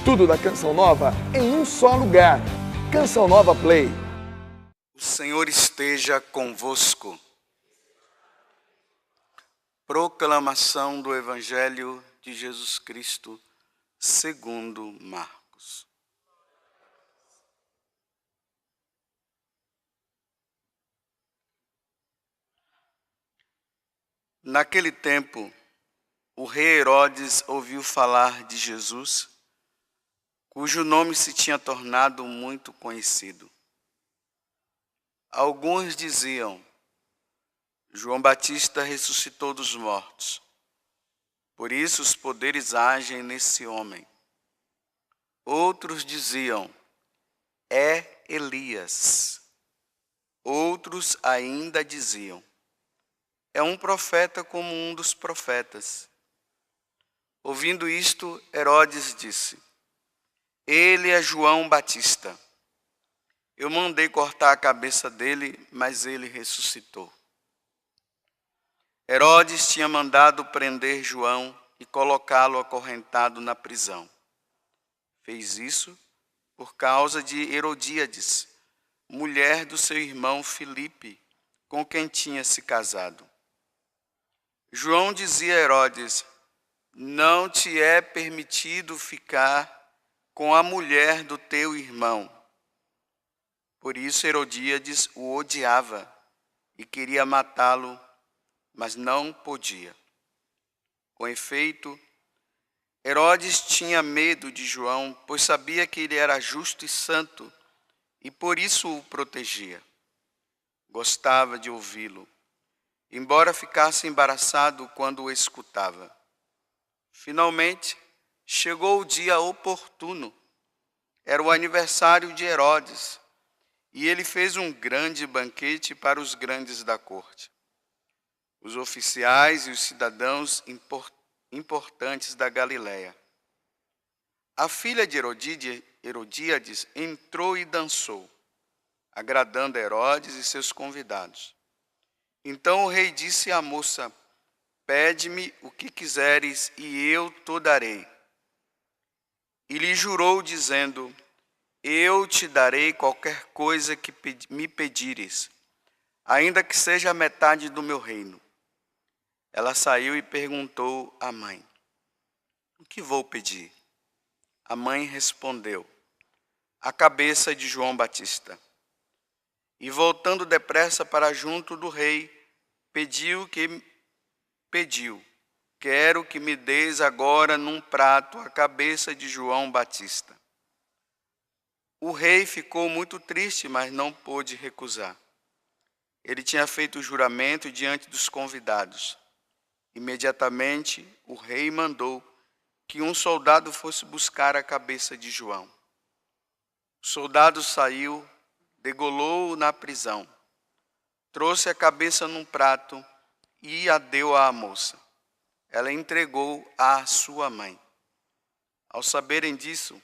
Tudo da Canção Nova em um só lugar. Canção Nova Play. O Senhor esteja convosco. Proclamação do Evangelho de Jesus Cristo, segundo Marcos. Naquele tempo, o rei Herodes ouviu falar de Jesus, cujo nome se tinha tornado muito conhecido. Alguns diziam: João Batista ressuscitou dos mortos. Por isso os poderes agem nesse homem. Outros diziam: é Elias. Outros ainda diziam: é um profeta como um dos profetas. Ouvindo isto, Herodes disse: ele é João Batista. Eu mandei cortar a cabeça dele, mas ele ressuscitou. Herodes tinha mandado prender João e colocá-lo acorrentado na prisão. Fez isso por causa de Herodíades, mulher do seu irmão Filipe, com quem tinha se casado. João dizia a Herodes: não te é permitido ficar com a mulher do teu irmão. Por isso Herodíades o odiava e queria matá-lo, mas não podia. Com efeito, Herodes tinha medo de João, pois sabia que ele era justo e santo, e por isso o protegia. Gostava de ouvi-lo, embora ficasse embaraçado quando o escutava. Finalmente, chegou o dia oportuno. Era o aniversário de Herodes, e ele fez um grande banquete para os grandes da corte, os oficiais e os cidadãos importantes da Galiléia. A filha de Herodíades entrou e dançou, agradando a Herodes e seus convidados. Então o rei disse à moça: pede-me o que quiseres e eu te darei. E lhe jurou, dizendo: eu te darei qualquer coisa que me pedires, ainda que seja a metade do meu reino. Ela saiu e perguntou à mãe: o que vou pedir? A mãe respondeu: a cabeça de João Batista. E voltando depressa para junto do rei, pediu: quero que me deis agora num prato a cabeça de João Batista. O rei ficou muito triste, mas não pôde recusar. Ele tinha feito o juramento diante dos convidados. Imediatamente, o rei mandou que um soldado fosse buscar a cabeça de João. O soldado saiu, degolou-o na prisão, trouxe a cabeça num prato e a deu à moça. Ela entregou à sua mãe. Ao saberem disso,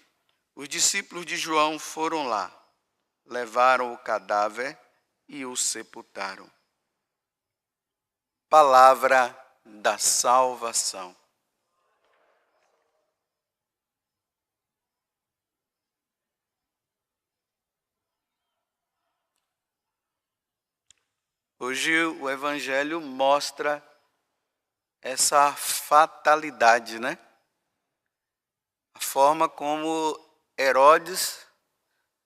os discípulos de João foram lá, levaram o cadáver e o sepultaram. Palavra da salvação. Hoje o Evangelho mostra essa fatalidade, né? A forma como Herodes,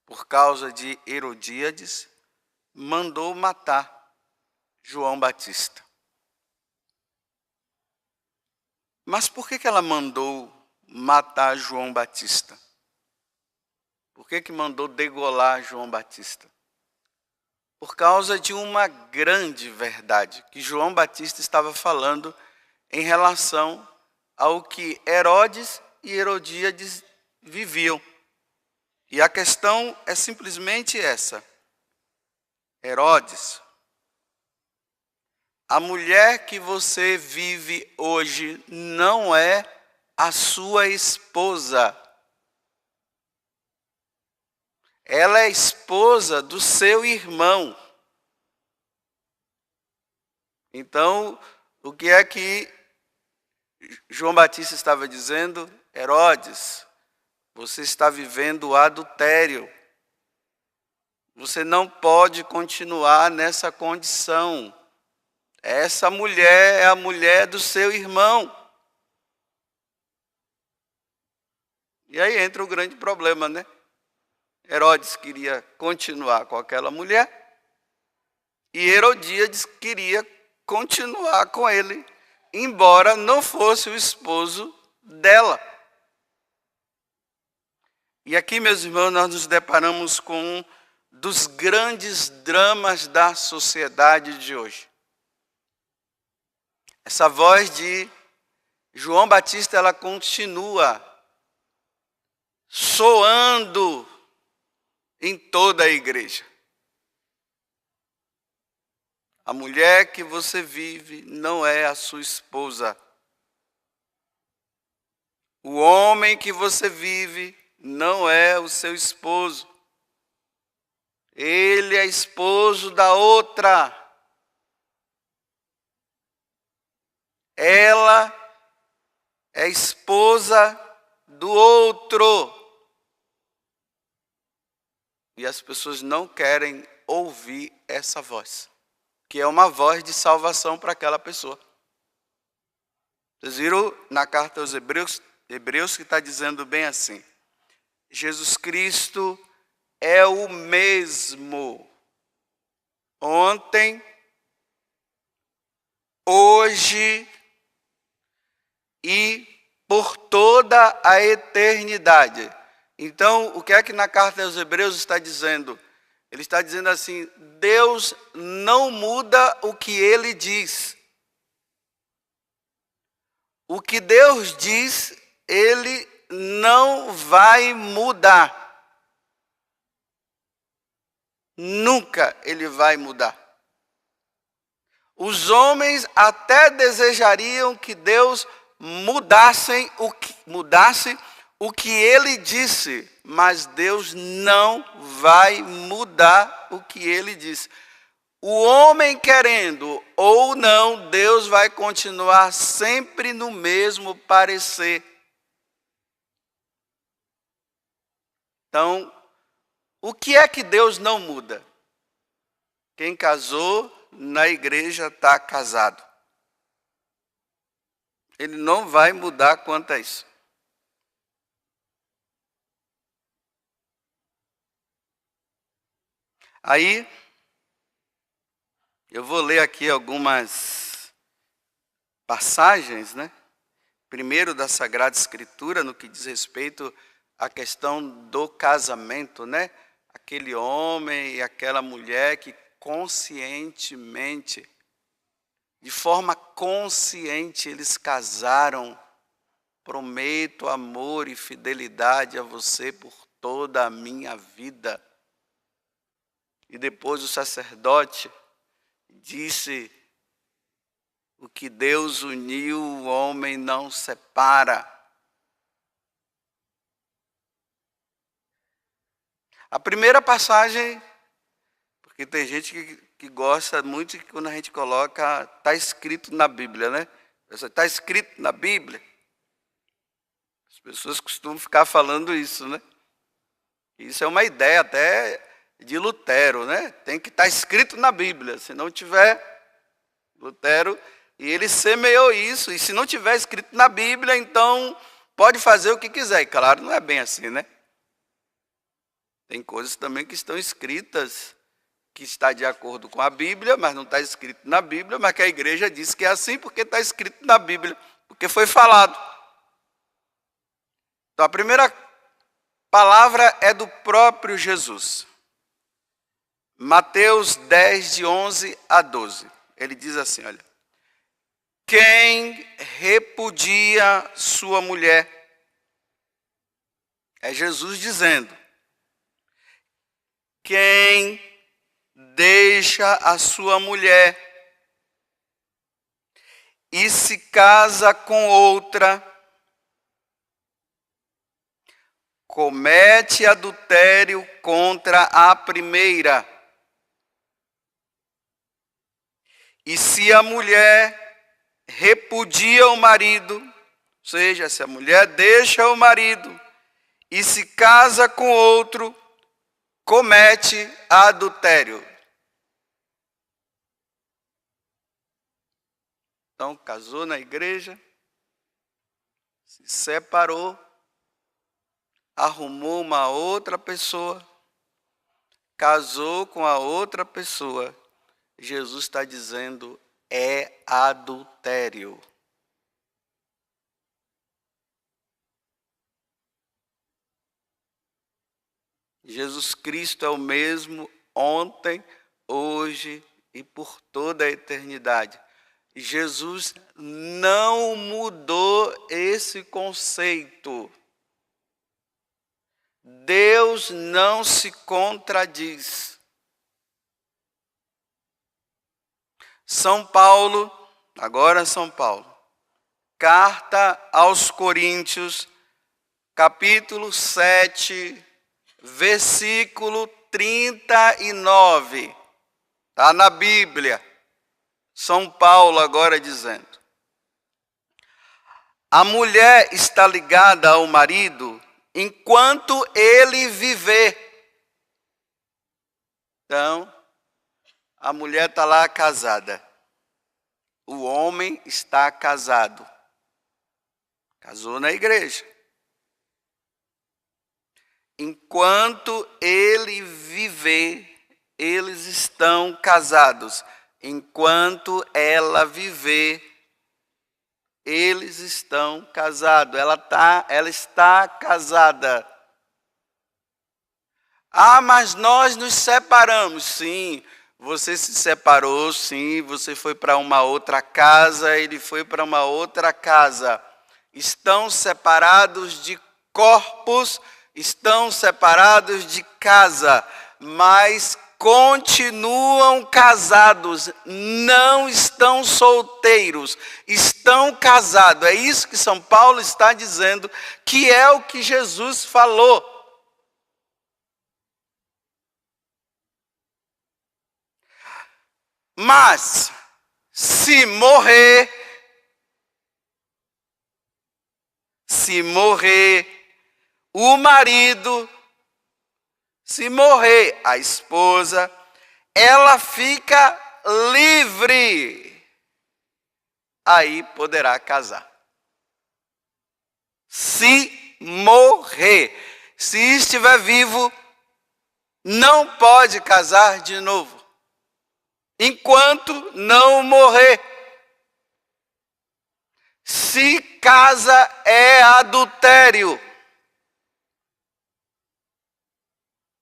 por causa de Herodíades, mandou matar João Batista. Mas por que ela mandou matar João Batista? Por que mandou degolar João Batista? Por causa de uma grande verdade que João Batista estava falando em relação ao que Herodes e Herodíades viviam. E a questão é simplesmente essa: Herodes, a mulher que você vive hoje não é a sua esposa. Ela é esposa do seu irmão. Então, o que é que João Batista estava dizendo? Herodes, você está vivendo o adultério. Você não pode continuar nessa condição. Essa mulher é a mulher do seu irmão. E aí entra o grande problema, né? Herodes queria continuar com aquela mulher e Herodíades queria continuar com ele, embora não fosse o esposo dela. E aqui, meus irmãos, nós nos deparamos com um dos grandes dramas da sociedade de hoje. Essa voz de João Batista, ela continua soando em toda a igreja. A mulher que você vive não é a sua esposa. O homem que você vive não é o seu esposo. Ele é esposo da outra. Ela é esposa do outro. E as pessoas não querem ouvir essa voz, que é uma voz de salvação para aquela pessoa. Vocês viram na carta aos Hebreus que está dizendo bem assim: Jesus Cristo é o mesmo ontem, hoje e por toda a eternidade. Então, o que é que na carta aos Hebreus está dizendo? Ele está dizendo assim: Deus não muda o que Ele diz. O que Deus diz, Ele não vai mudar. Nunca Ele vai mudar. Os homens até desejariam que Deus mudasse o que Ele disse, mas Deus não vai mudar o que Ele disse. O homem querendo ou não, Deus vai continuar sempre no mesmo parecer. Então, o que é que Deus não muda? Quem casou na igreja está casado. Ele não vai mudar quanto a isso. Aí, eu vou ler aqui algumas passagens, né? Primeiro da Sagrada Escritura, no que diz respeito à questão do casamento, né? Aquele homem e aquela mulher que conscientemente, de forma consciente, eles casaram. Prometo amor e fidelidade a você por toda a minha vida. E depois o sacerdote disse: o que Deus uniu, o homem não separa. A primeira passagem, porque tem gente que gosta muito que quando a gente coloca, está escrito na Bíblia, né? Está escrito na Bíblia. As pessoas costumam ficar falando isso, né? Isso é uma ideia até de Lutero, né? Tem que estar escrito na Bíblia. Se não tiver, Lutero, e ele semeou isso. E se não tiver escrito na Bíblia, então pode fazer o que quiser. E claro, não é bem assim, né? Tem coisas também que estão escritas, que está de acordo com a Bíblia, mas não está escrito na Bíblia, mas que a igreja diz que é assim porque está escrito na Bíblia, porque foi falado. Então a primeira palavra é do próprio Jesus. Mateus 10, de 11 a 12. Ele diz assim, olha: quem repudia sua mulher, é Jesus dizendo, quem deixa a sua mulher e se casa com outra, comete adultério contra a primeira. E se a mulher repudia o marido, ou seja, se a mulher deixa o marido e se casa com outro, comete adultério. Então, casou na igreja, se separou, arrumou uma outra pessoa, casou com a outra pessoa. Jesus está dizendo, é adultério. Jesus Cristo é o mesmo ontem, hoje e por toda a eternidade. Jesus não mudou esse conceito. Deus não se contradiz. São Paulo, agora São Paulo, carta aos Coríntios, capítulo 7, versículo 39. Está na Bíblia. São Paulo agora dizendo: a mulher está ligada ao marido enquanto ele viver. Então, a mulher está lá casada. O homem está casado. Casou na igreja. Enquanto ele viver, eles estão casados. Enquanto ela viver, eles estão casados. Ela está casada. Ah, mas nós nos separamos. Sim, você se separou, sim. Você foi para uma outra casa, ele foi para uma outra casa. Estão separados de corpos, estão separados de casa, mas continuam casados, não estão solteiros, estão casados. É isso que São Paulo está dizendo, que é o que Jesus falou. Mas, se morrer, o marido, se morrer a esposa, ela fica livre. Aí poderá casar. Se morrer. Se estiver vivo, não pode casar de novo. Enquanto não morrer. Se casa é adultério.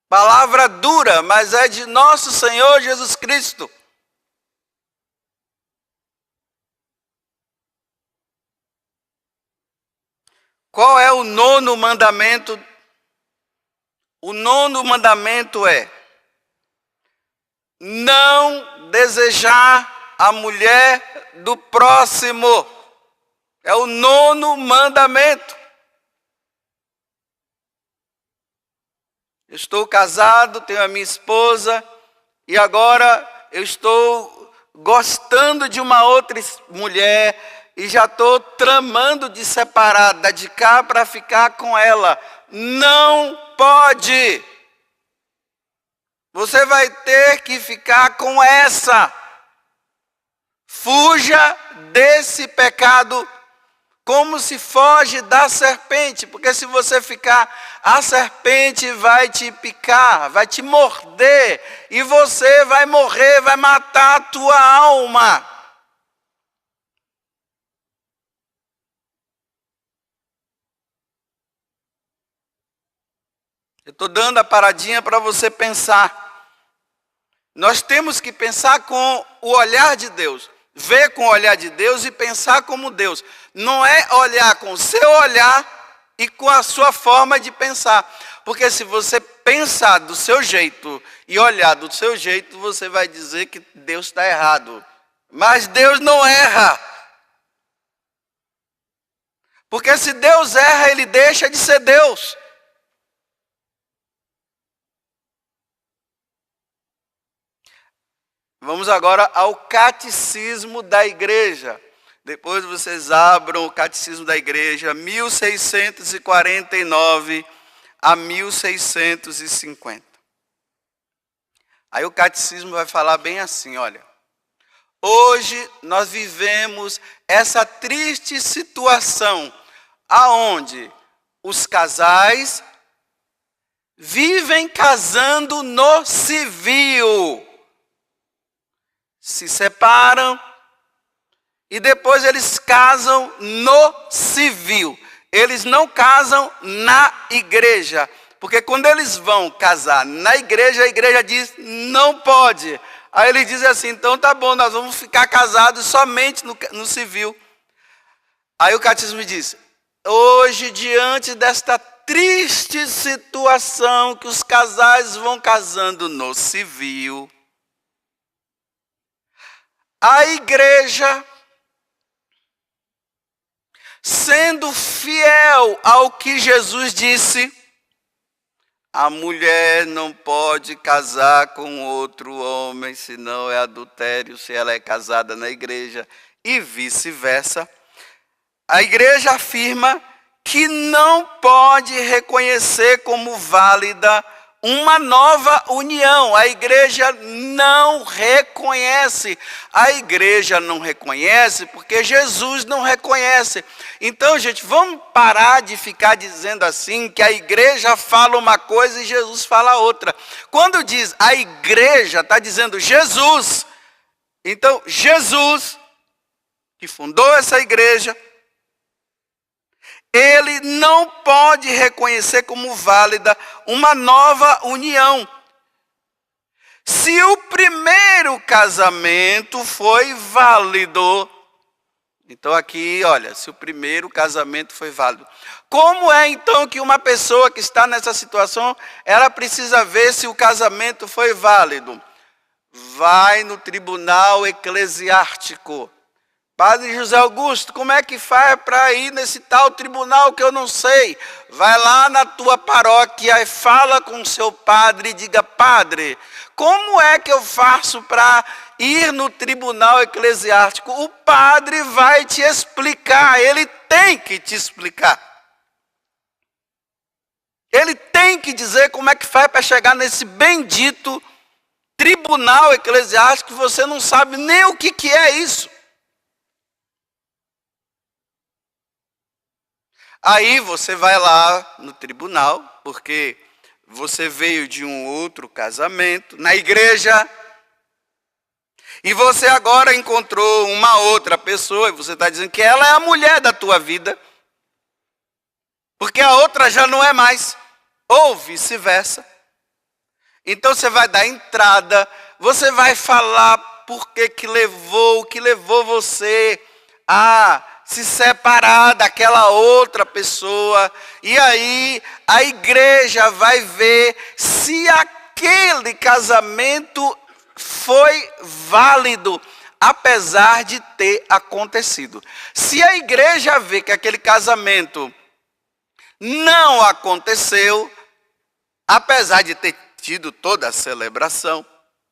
Palavra dura, mas é de nosso Senhor Jesus Cristo. Qual é o nono mandamento? O nono mandamento é: não desejar a mulher do próximo. É o nono mandamento. Eu estou casado, tenho a minha esposa, e agora eu estou gostando de uma outra mulher, e já estou tramando de separar, de cá para ficar com ela. Não pode! Você vai ter que ficar com essa. Fuja desse pecado como se foge da serpente, porque se você ficar, a serpente vai te picar, vai te morder, e você vai morrer, vai matar a tua alma. Eu estou dando a paradinha para você pensar. Nós temos que pensar com o olhar de Deus. Ver com o olhar de Deus e pensar como Deus. Não é olhar com o seu olhar e com a sua forma de pensar. Porque se você pensar do seu jeito e olhar do seu jeito, você vai dizer que Deus está errado. Mas Deus não erra. Porque se Deus erra, Ele deixa de ser Deus. Vamos agora ao Catecismo da Igreja. Depois vocês abram o Catecismo da Igreja, 1649, a 1650. Aí o catecismo vai falar bem assim, olha. Hoje nós vivemos essa triste situação aonde os casais vivem casando no civil. Se separam e depois eles casam no civil. Eles não casam na igreja. Porque quando eles vão casar na igreja, a igreja diz, não pode. Aí ele diz assim, então tá bom, nós vamos ficar casados somente no civil. Aí o catecismo diz, hoje diante desta triste situação que os casais vão casando no civil, a igreja, sendo fiel ao que Jesus disse, a mulher não pode casar com outro homem, senão é adultério, se ela é casada na igreja, e vice-versa. A igreja afirma que não pode reconhecer como válida uma nova união. A igreja não reconhece. A igreja não reconhece porque Jesus não reconhece. Então, gente, vamos parar de ficar dizendo assim que a igreja fala uma coisa e Jesus fala outra. Quando diz a igreja, está dizendo Jesus. Então, Jesus, que fundou essa igreja, ele não pode reconhecer como válida uma nova união. Se o primeiro casamento foi válido, então aqui, olha, se o primeiro casamento foi válido, como é então que uma pessoa que está nessa situação, ela precisa ver se o casamento foi válido? Vai no tribunal eclesiástico. Padre José Augusto, como é que faz para ir nesse tal tribunal que eu não sei? Vai lá na tua paróquia e fala com o seu padre e diga, padre, como é que eu faço para ir no tribunal eclesiástico? O padre vai te explicar, ele tem que te explicar. Ele tem que dizer como é que faz para chegar nesse bendito tribunal eclesiástico que você não sabe nem o que é isso. Aí você vai lá no tribunal, porque você veio de um outro casamento, na igreja, e você agora encontrou uma outra pessoa, e você está dizendo que ela é a mulher da tua vida, porque a outra já não é mais, ou vice-versa. Então você vai dar entrada, você vai falar por que levou você a se separar daquela outra pessoa, e aí a igreja vai ver se aquele casamento foi válido, apesar de ter acontecido. Se a igreja vê que aquele casamento não aconteceu, apesar de ter tido toda a celebração,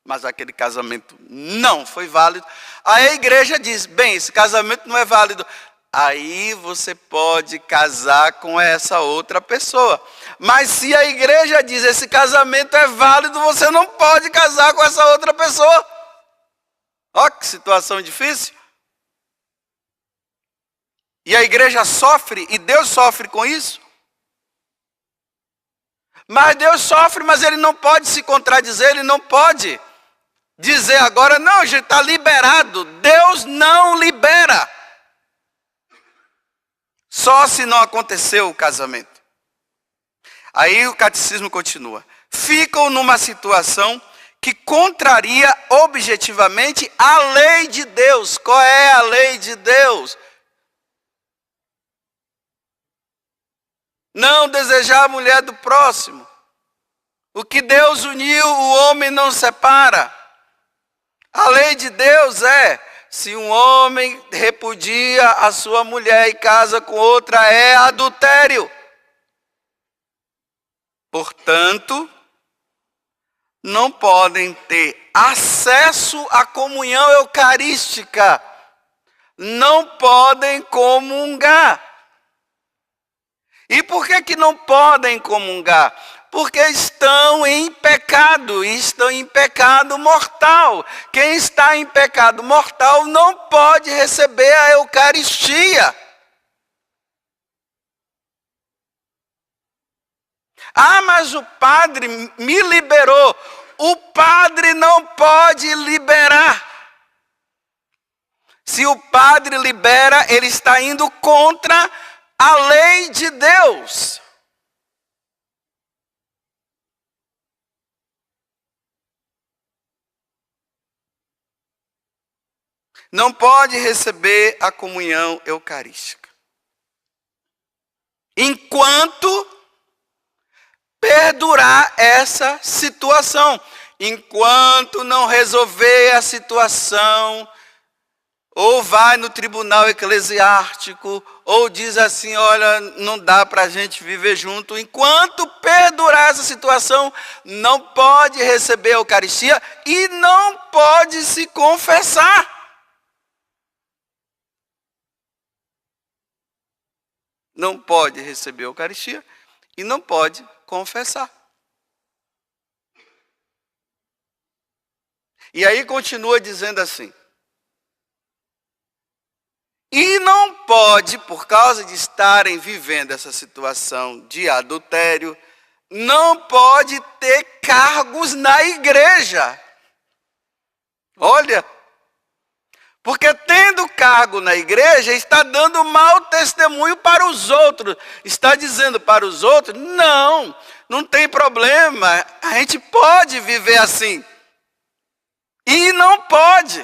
mas aquele casamento não foi válido, aí a igreja diz, bem, esse casamento não é válido. Aí você pode casar com essa outra pessoa. Mas se a igreja diz, esse casamento é válido, você não pode casar com essa outra pessoa. Ó, que situação difícil. E a igreja sofre, e Deus sofre com isso. Mas Deus sofre, mas ele não pode se contradizer, ele não pode dizer agora, não, gente, está liberado. Deus não libera. Só se não aconteceu o casamento. Aí o catecismo continua. Ficam numa situação que contraria objetivamente a lei de Deus. Qual é a lei de Deus? Não desejar a mulher do próximo. O que Deus uniu, o homem não separa. A lei de Deus é, se um homem repudia a sua mulher e casa com outra, é adultério. Portanto, não podem ter acesso à comunhão eucarística. Não podem comungar. E por que não podem comungar? Porque estão em pecado, e estão em pecado mortal. Quem está em pecado mortal não pode receber a Eucaristia. Ah, mas o padre me liberou. O padre não pode liberar. Se o padre libera, ele está indo contra a lei de Deus. Não pode receber a comunhão eucarística. Enquanto perdurar essa situação. Enquanto não resolver a situação, ou vai no tribunal eclesiástico, ou diz assim, olha, não dá para a gente viver junto. Enquanto perdurar essa situação, não pode receber a Eucaristia e não pode se confessar. Não pode receber a Eucaristia e não pode confessar. E aí continua dizendo assim. E não pode, por causa de estarem vivendo essa situação de adultério, não pode ter cargos na igreja. Olha, porque tendo cargo na igreja, está dando mau testemunho para os outros. Está dizendo para os outros, não tem problema, a gente pode viver assim. E não pode.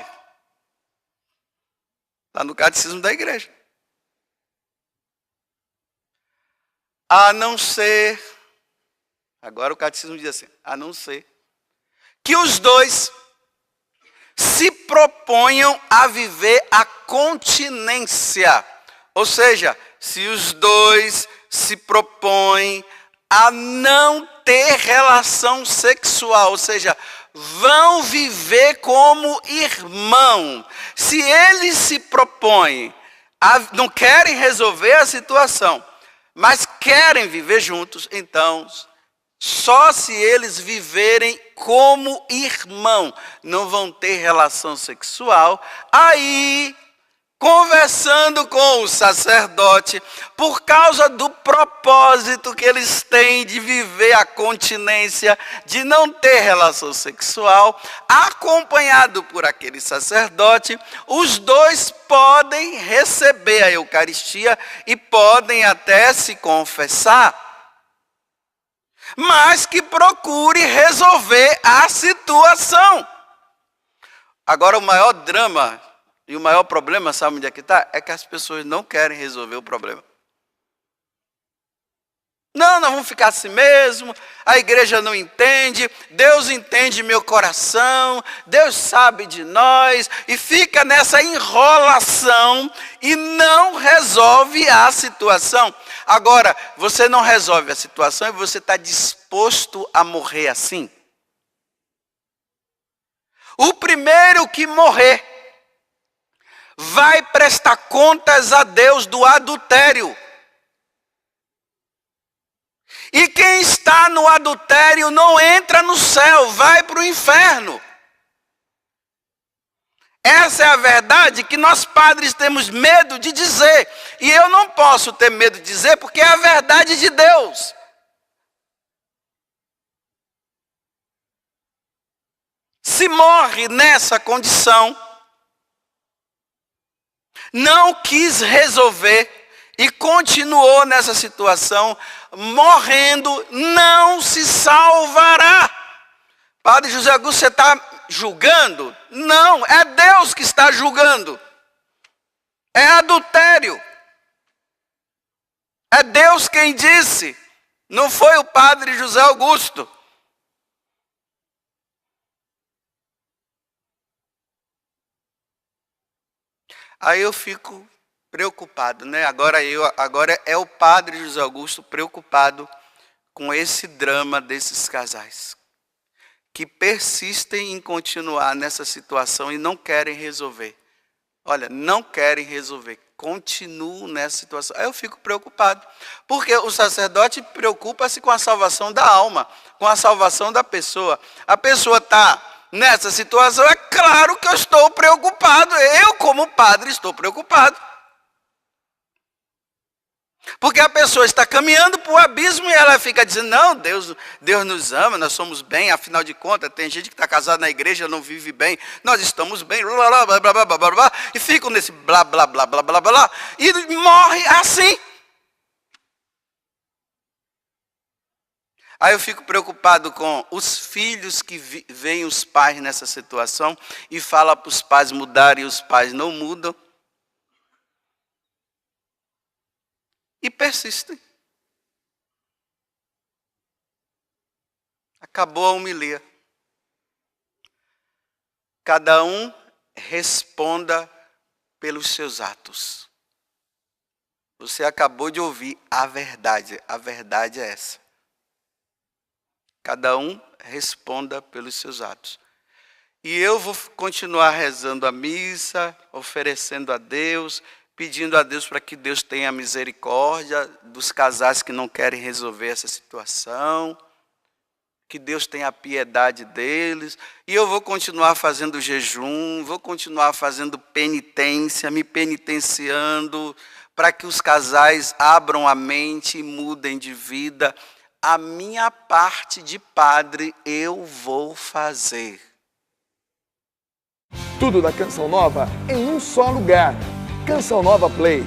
Está no catecismo da igreja. A não ser, agora o catecismo diz assim, a não ser que os dois se proponham a viver a continência. Ou seja, se os dois se propõem a não ter relação sexual, ou seja, vão viver como irmão. Se eles se propõem, não querem resolver a situação, mas querem viver juntos, então, só se eles viverem como irmão, não vão ter relação sexual, aí, conversando com o sacerdote, por causa do propósito que eles têm de viver a continência, de não ter relação sexual, acompanhado por aquele sacerdote, os dois podem receber a Eucaristia e podem até se confessar, mas que procure resolver a situação. Agora, o maior drama e o maior problema, sabe onde é que está? É que as pessoas não querem resolver o problema. Não, nós vamos ficar assim mesmo, a igreja não entende, Deus entende meu coração, Deus sabe de nós, e fica nessa enrolação e não resolve a situação. Agora, você não resolve a situação e você está disposto a morrer assim? O primeiro que morrer vai prestar contas a Deus do adultério. E quem está no adultério não entra no céu, vai para o inferno. Essa é a verdade que nós padres temos medo de dizer. E eu não posso ter medo de dizer porque é a verdade de Deus. Se morre nessa condição, não quis resolver e continuou nessa situação, morrendo, não se salvará. Padre José Augusto, você está julgando? Não, é Deus que está julgando. É adultério. É Deus quem disse, não foi o Padre José Augusto. Aí eu fico preocupado, né? Agora é o Padre José Augusto preocupado com esse drama desses casais que persistem em continuar nessa situação e não querem resolver. Olha, não querem resolver. continuo nessa situação. Aí eu fico preocupado, porque o sacerdote preocupa-se com a salvação da alma, com a salvação da pessoa. A pessoa está nessa situação, é claro que eu estou preocupado. Eu, como padre, estou preocupado. Porque a pessoa está caminhando para o abismo e ela fica dizendo, não, Deus nos ama, nós somos bem, afinal de contas, tem gente que está casada na igreja, não vive bem, nós estamos bem, blá, blá, blá, blá, blá, blá, blá, e ficam nesse blá, blá, blá, blá, blá, blá, e morre assim. Aí eu fico preocupado com os filhos que veem os pais nessa situação e falam para os pais mudarem e os pais não mudam. E persistem. Acabou a homilia. Cada um responda pelos seus atos. Você acabou de ouvir a verdade é essa. Cada um responda pelos seus atos. E eu vou continuar rezando a missa, oferecendo a Deus, pedindo a Deus para que Deus tenha misericórdia dos casais que não querem resolver essa situação, que Deus tenha piedade deles, e eu vou continuar fazendo jejum, vou continuar fazendo penitência, me penitenciando, para que os casais abram a mente e mudem de vida. A minha parte de padre eu vou fazer. Tudo da Canção Nova em um só lugar. Canção Nova Play.